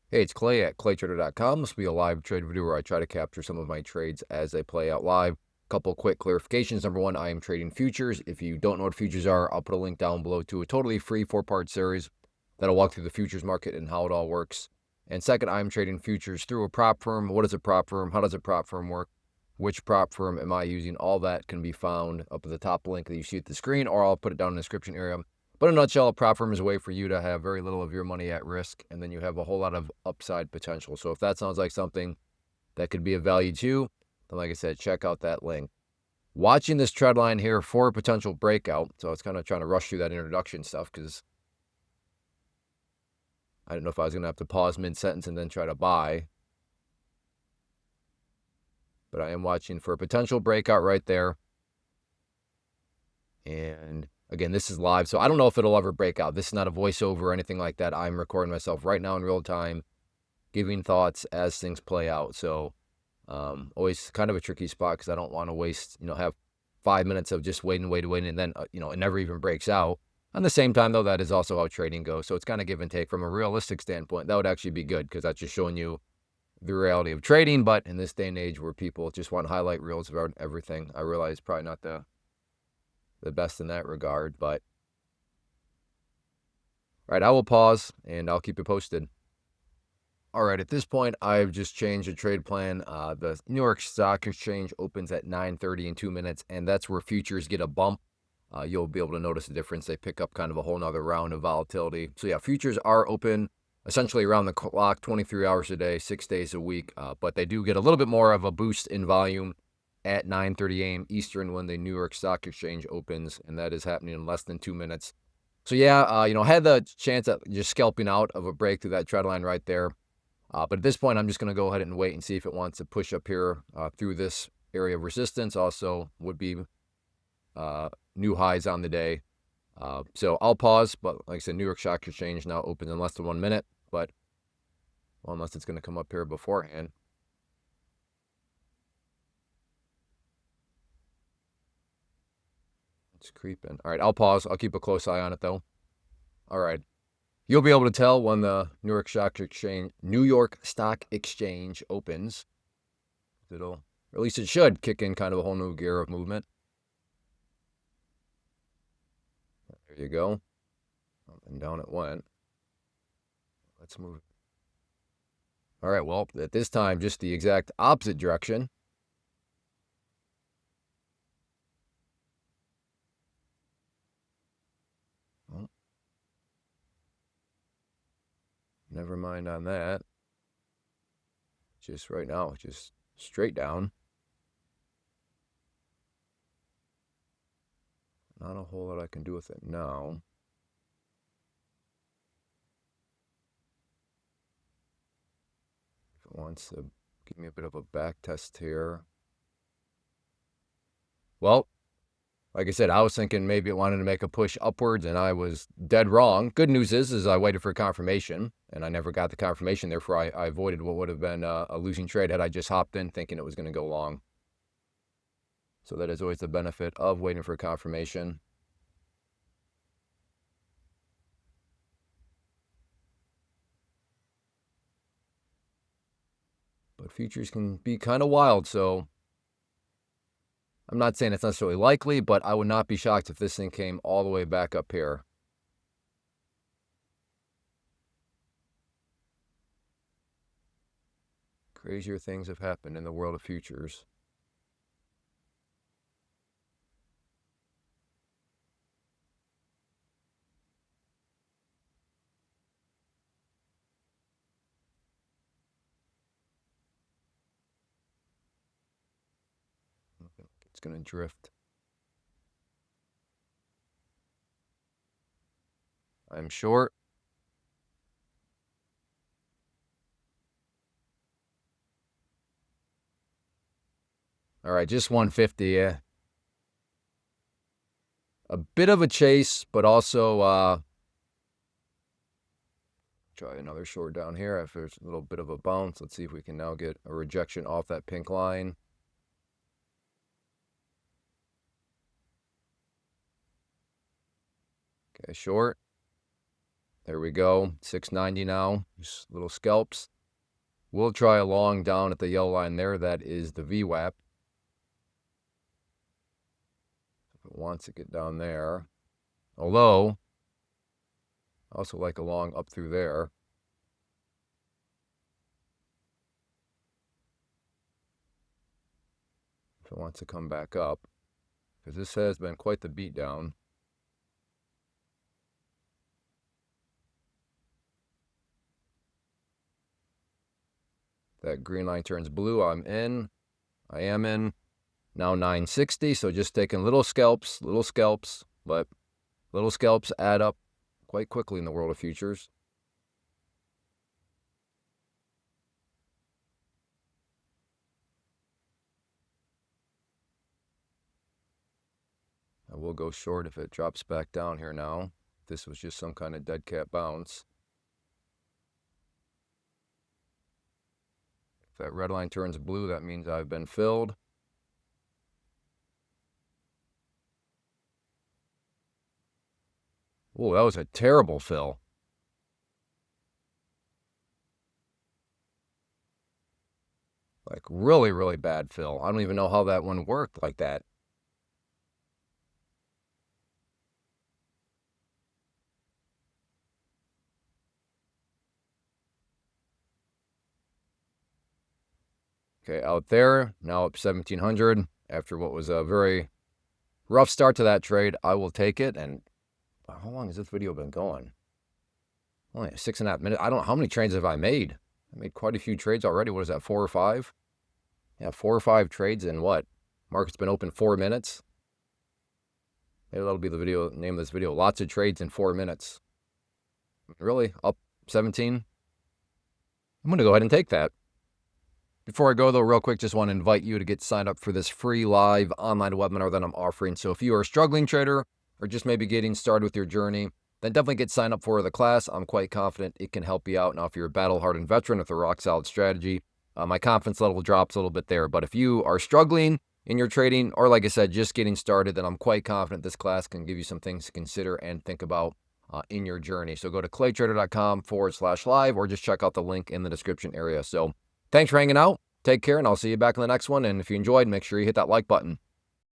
Hey, it's Clay at claytrader.com. This will be a live trade video where I try to capture some of my trades as they play out live. Couple quick clarifications. Number one, I am trading futures. If you don't know what futures are, I'll put a link down below to a totally free 4-part series that'll walk through the futures market and how it all works. And second, I'm trading futures through a prop firm. What is a prop firm? How does a prop firm work? Which prop firm am I using? All that can be found up at the top link that you see at the screen, or I'll put it down in the description area. But in a nutshell, a prop firm is a way for you to have very little of your money at risk, and then you have a whole lot of upside potential. So if that sounds like something that could be of value to you, then like I said, check out that link. Watching this trend line here for a potential breakout. So it's kind of trying to rush through that introduction stuff because I didn't know if I was going to have to pause mid-sentence and then try to buy. But I am watching for a potential breakout right there. And again, this is live, so I don't know if it'll ever break out. This is not a voiceover or anything like that. I'm recording myself right now in real time, giving thoughts as things play out. So always kind of a tricky spot because I don't want to waste, have 5 minutes of just waiting, and then, it never even breaks out. On the same time, though, that is also how trading goes. So it's kind of give and take. From a realistic standpoint, that would actually be good because that's just showing you the reality of trading. But in this day and age where people just want highlight reels about everything, I realize probably not the best in that regard, but all right, I will pause and I'll keep you posted. All right, at this point, I've just changed the trade plan. The New York Stock Exchange opens at 9:30 in 2 minutes, and that's where futures get a bump. You'll be able to notice the difference. They pick up kind of a whole nother round of volatility. So yeah, futures are open essentially around the clock, 23 hours a day, 6 days a week, but they do get a little bit more of a boost in volume at 9:30 a.m. Eastern when the New York Stock Exchange opens, and that is happening in less than 2 minutes. So yeah, I had the chance at just scalping out of a break through that trend line right there. But at this point, I'm just going to go ahead and wait and see if it wants to push up here through this area of resistance. Also would be new highs on the day. So I'll pause, but like I said, New York Stock Exchange now opens in less than 1 minute, but well, unless it's going to come up here beforehand. It's creeping. All right, I'll pause. I'll keep a close eye on it, though. All right. You'll be able to tell when the New York Stock Exchange opens. It'll, or at least it should, kick in kind of a whole new gear of movement. There you go. Up and down it went. Let's move. All right, well, at this time, just the exact opposite direction. Oh, never mind on that. Just right now, just straight down. Not a whole lot I can do with it now. If it wants to give me a bit of a back test here. Well, like I said, I was thinking maybe it wanted to make a push upwards, and I was dead wrong. Good news is I waited for confirmation, and I never got the confirmation. Therefore, I avoided what would have been a losing trade had I just hopped in thinking it was going to go long. So that is always the benefit of waiting for confirmation. But futures can be kind of wild, so I'm not saying it's necessarily likely, but I would not be shocked if this thing came all the way back up here. Crazier things have happened in the world of futures. It's going to drift. I'm short. All right, just 150. Yeah. A bit of a chase, but also try another short down here after it's a little bit of a bounce. Let's see if we can now get a rejection off that pink line. Okay, short. There we go, 690 now, just little scalps. We'll try a long down at the yellow line there. That is the VWAP. If it wants to get down there. Although, I also like a long up through there. If it wants to come back up. Because this has been quite the beatdown. That green line turns blue, I'm in. I am in. Now 960, so just taking little scalps, but little scalps add up quite quickly in the world of futures. I will go short if it drops back down here now. This was just some kind of dead cat bounce. If that red line turns blue, that means I've been filled. Oh, that was a terrible fill. Like really, really bad fill. I don't even know how that one worked like that. Okay, out there, now up 1700 after what was a very rough start to that trade. I will take it. And how long has this video been going? Only 6.5 minutes. I don't know how many trades have I made. I made quite a few trades already. What is that, 4 or 5? Yeah, 4 or 5 trades in what? Market's been open 4 minutes. Maybe that'll be the video, name of this video. Lots of trades in 4 minutes. Really? Up 17? I'm going to go ahead and take that. Before I go, though, real quick, just want to invite you to get signed up for this free live online webinar that I'm offering. So if you are a struggling trader or just maybe getting started with your journey, then definitely get signed up for the class. I'm quite confident it can help you out. Now, if you're a battle-hardened veteran with a rock-solid strategy, my confidence level drops a little bit there. But if you are struggling in your trading, or like I said, just getting started, then I'm quite confident this class can give you some things to consider and think about in your journey. So go to claytrader.com/live or just check out the link in the description area. So thanks for hanging out. Take care, and I'll see you back in the next one. And if you enjoyed, make sure you hit that like button.